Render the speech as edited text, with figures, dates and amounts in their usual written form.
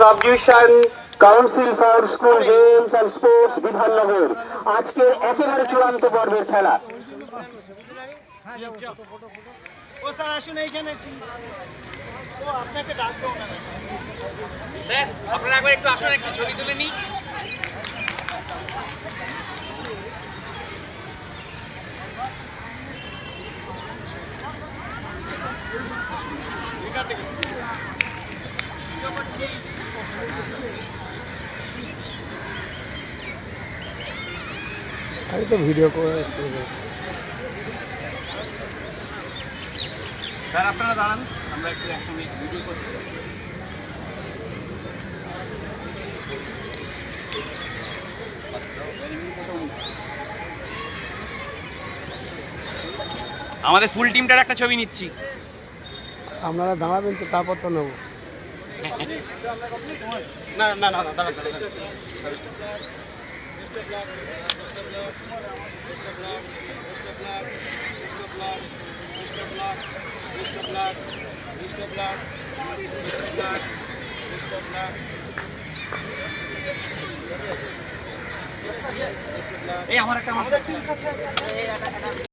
Subdivision council for school games and sports Bidhannagar আজকের একেবারে চূড়ান্ত পর্বের খেলা। ও স্যার আসুন এইখানে। ও আপনাকে ডাকবো না স্যার, আপনারা একবার একটু আসুন, একটু ছবি তুলে নিই। আমি তো ভিডিও করে স্যার আপনারা দাঁড়ান, আমরা একটু একসঙ্গে ভিডিও করছি। আমাদের ফুল টিমটার একটা ছবি নিচ্ছি। আপনারা দাঁড়াবেন তো, তারপর তো নেবো। না না না দাঁড়ান। এই আমার একটা